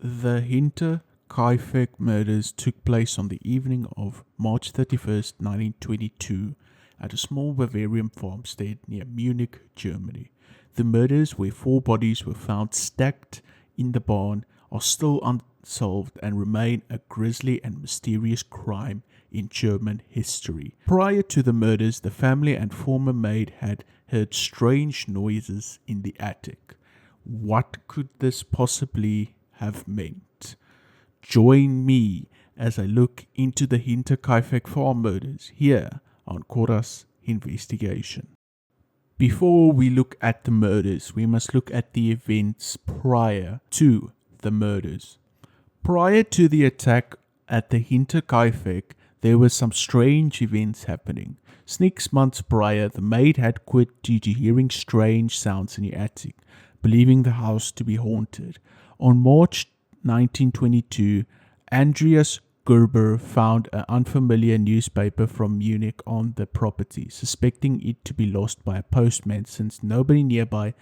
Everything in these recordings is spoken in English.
The Hinterkaifeck murders took place on the evening of March 31st, 1922, at a small Bavarian farmstead near Munich, Germany. The murders, where 4 bodies were found stacked in the barn, are still unsolved and remain a grisly and mysterious crime in German history. Prior to the murders, the family and former maid had heard strange noises in the attic. What could this possibly have meant? Join me as I look into the Hinterkaifeck farm murders here on Corras Investigation. Before we look at the murders, we must look at the events prior to the murders. Prior to the attack at the Hinterkaifeck, there were some strange events happening. 6 months prior, the maid had quit due to hearing strange sounds in the attic, believing the house to be haunted. On March 1922, Andreas Gerber found an unfamiliar newspaper from Munich on the property, suspecting it to be lost by a postman since nobody nearby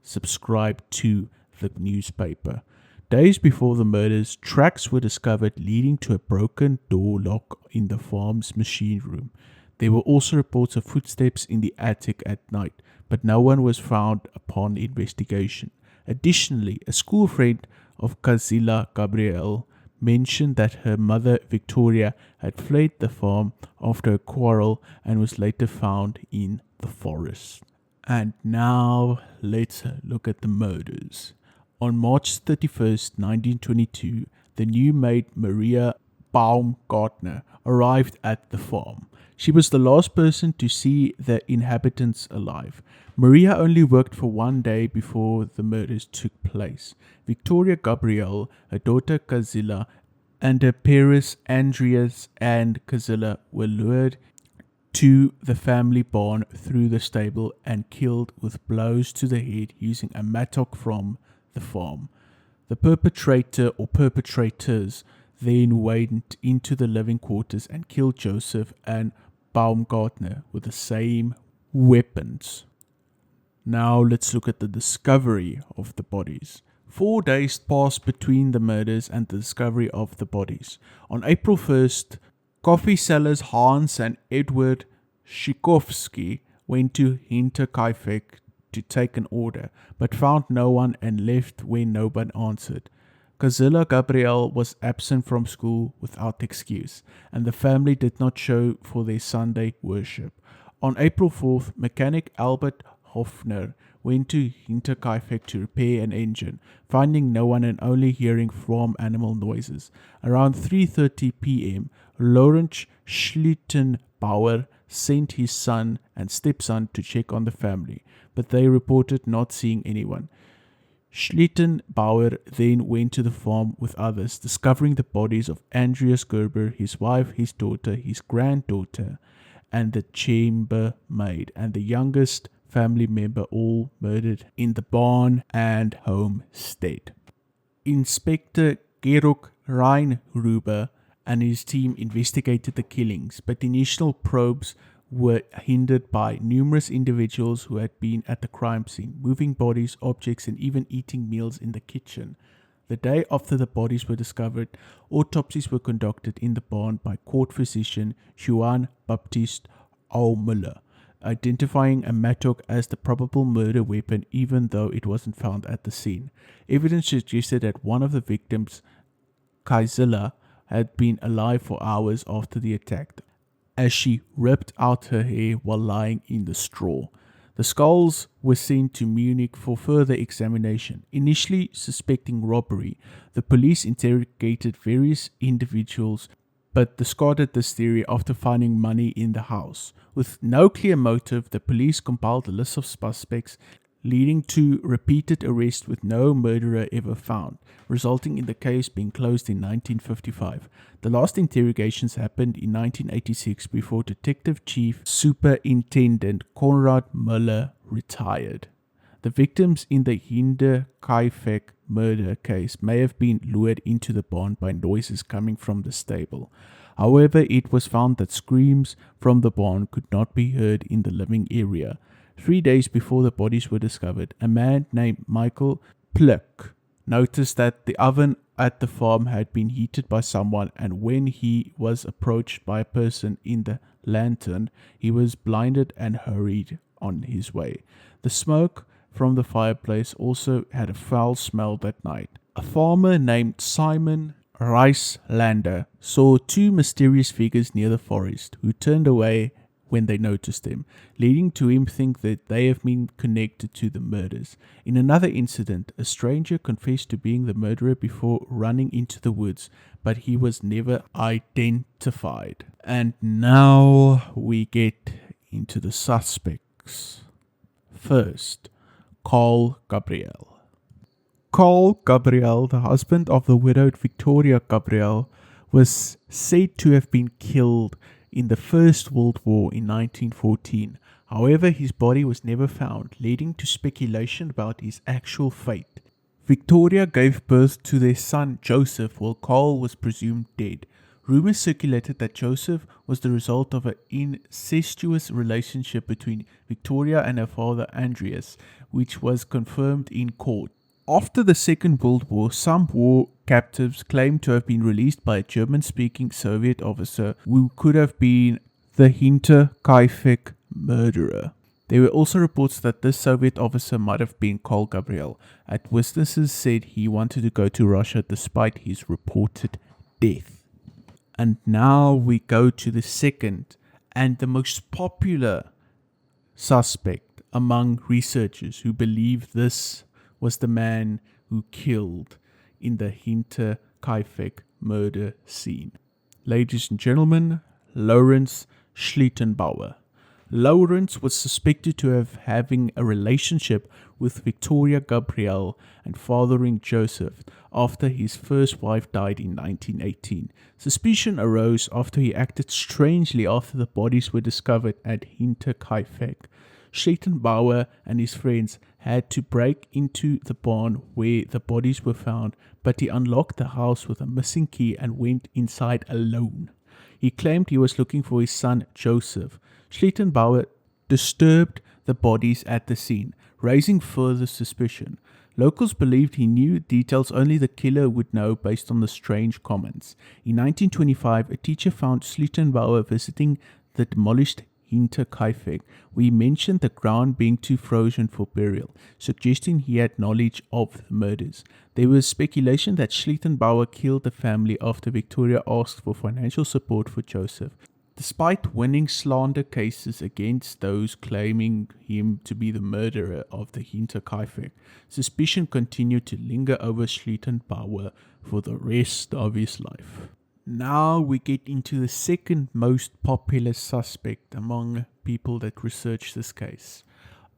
subscribed to the newspaper. Days before the murders, tracks were discovered leading to a broken door lock in the farm's machine room. There were also reports of footsteps in the attic at night, but no one was found upon investigation. Additionally, a school friend of Kazila, Gabrielle, mentioned that her mother, Victoria, had fled the farm after a quarrel and was later found in the forest. And now let's look at the murders. On March 31st, 1922, the new maid Maria Baumgartner arrived at the farm. She was the last person to see the inhabitants alive. Maria only worked for 1 day before the murders took place. Victoria Gabrielle, her daughter Kazila, and her parents Andreas and Kazila were lured to the family barn through the stable and killed with blows to the head using a mattock from the farm. The perpetrator or perpetrators then went into the living quarters and killed Joseph and Baumgartner with the same weapons. Now let's look at the discovery of the bodies. 4 days passed between the murders and the discovery of the bodies. On April 1st, coffee sellers Hans and Edward Schikowski went to Hinterkaifeck to take an order, but found no one and left when no one answered. Kazila Gabrielle was absent from school without excuse, and the family did not show for their Sunday worship. On April 4th, mechanic Albert Hofner went to Hinterkaifeck to repair an engine, finding no one and only hearing farm animal noises. Around 3:30 p.m., Lawrence Schlittenbauer sent his son and stepson to check on the family, but they reported not seeing anyone. Schlittenbauer then went to the farm with others, discovering the bodies of Andreas Gerber, his wife, his daughter, his granddaughter, and the chambermaid, and the youngest family member, all murdered in the barn and homestead. Inspector Georg Reinhuber and his team investigated the killings, but initial probes were hindered by numerous individuals who had been at the crime scene, moving bodies, objects, and even eating meals in the kitchen. The day after the bodies were discovered, autopsies were conducted in the barn by court physician Johann Baptist Aumüller, identifying a mattock as the probable murder weapon even though it wasn't found at the scene. Evidence suggested that one of the victims, Kazila, had been alive for hours after the attack, as she ripped out her hair while lying in the straw. The skulls were sent to Munich for further examination. Initially suspecting robbery, the police interrogated various individuals but discarded this theory after finding money in the house. With no clear motive, the police compiled a list of suspects, leading to repeated arrests with no murderer ever found, resulting in the case being closed in 1955. The last interrogations happened in 1986 before Detective Chief Superintendent Konrad Müller retired. The victims in the Hinterkaifeck murder case may have been lured into the barn by noises coming from the stable. However, it was found that screams from the barn could not be heard in the living area. 3 days before the bodies were discovered, a man named Michael Pluck noticed that the oven at the farm had been heated by someone, and when he was approached by a person in the lantern, he was blinded and hurried on his way. The smoke from the fireplace also had a foul smell that night. A farmer named Simon Reislander saw two mysterious figures near the forest who turned away when they noticed him, leading to him think that they have been connected to the murders. In another incident, a stranger confessed to being the murderer before running into the woods, but he was never identified. And now we get into the suspects. First, Carl Gabriel. Carl Gabriel, the husband of the widowed Victoria Gabriel, was said to have been killed in the First World War in 1914. However, his body was never found, leading to speculation about his actual fate. Victoria gave birth to their son Joseph, while Carl was presumed dead. Rumors circulated that Joseph was the result of an incestuous relationship between Victoria and her father Andreas, which was confirmed in court. After the Second World War, some war captives claimed to have been released by a German-speaking Soviet officer who could have been the Hinterkaifeck murderer. There were also reports that this Soviet officer might have been Carl Gabriel, as witnesses said he wanted to go to Russia despite his reported death. And now we go to the second and the most popular suspect among researchers who believe this was the man who killed in the Hinterkaifeck murder scene. Ladies and gentlemen, Lawrence Schlittenbauer. Lawrence was suspected to have having a relationship with Victoria Gabriel and fathering Joseph after his first wife died in 1918. Suspicion arose after he acted strangely after the bodies were discovered at Hinterkaifeck. Schlittenbauer and his friends had to break into the barn where the bodies were found, but he unlocked the house with a missing key and went inside alone. He claimed he was looking for his son Joseph. Schlittenbauer disturbed the bodies at the scene, raising further suspicion. Locals believed he knew details only the killer would know based on the strange comments. In 1925, a teacher found Schlittenbauer visiting the demolished Hinterkaifeck. We mentioned the ground being too frozen for burial, suggesting he had knowledge of the murders. There was speculation that Schlittenbauer killed the family after Victoria asked for financial support for Joseph. Despite winning slander cases against those claiming him to be the murderer of the Hinterkaifeck, suspicion continued to linger over Schlittenbauer for the rest of his life. Now we get into the second most popular suspect among people that research this case,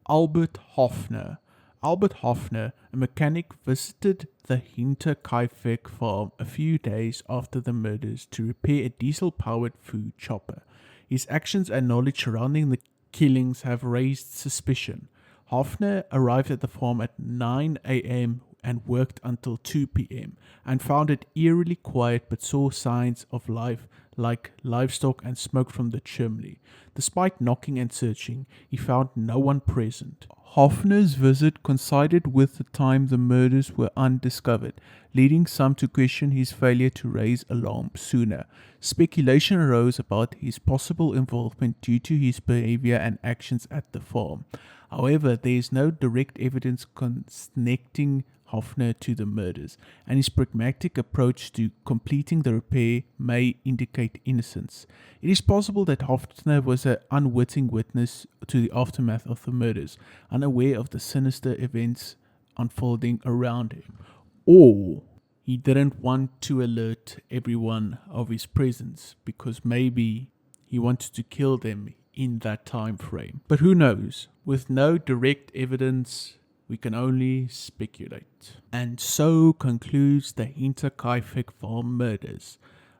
Albert Hofner. Albert Hofner, a mechanic, visited the Hinterkaifeck farm a few days after the murders to repair a diesel-powered food chopper. His actions and knowledge surrounding the killings have raised suspicion. Hofner arrived at the farm at 9 a.m. and worked until 2 p.m. and found it eerily quiet but saw signs of life like livestock and smoke from the chimney. Despite knocking and searching, he found no one present. Hofner's visit coincided with the time the murders were undiscovered, leading some to question his failure to raise alarm sooner. Speculation arose about his possible involvement due to his behavior and actions at the farm. However, there is no direct evidence connecting Hofner to the murders, and his pragmatic approach to completing the repair may indicate innocence. It is possible that Hofner was an unwitting witness to the aftermath of the murders, unaware of the sinister events unfolding around him, or he didn't want to alert everyone of his presence because maybe he wanted to kill them in that time frame. But who knows? With no direct evidence, we can only speculate. And so concludes the Hinterkaifeck farm murders,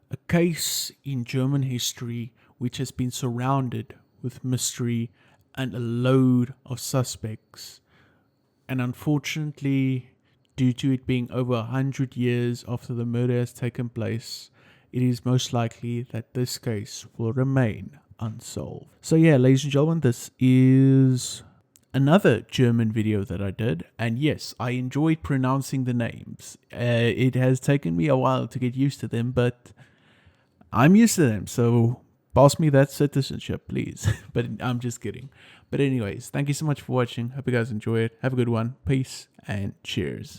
a case in German history which has been surrounded with mystery and a load of suspects. And unfortunately, due to it being over 100 years after the murder has taken place, it is most likely that this case will remain unsolved. So yeah, ladies and gentlemen, this is another German video that I did, and yes, I enjoyed pronouncing the names. It has taken me a while to get used to them, but I'm used to them, so pass me that citizenship, please. But I'm just kidding. But anyways, thank you so much for watching. Hope you guys enjoy it. Have a good one. Peace and cheers.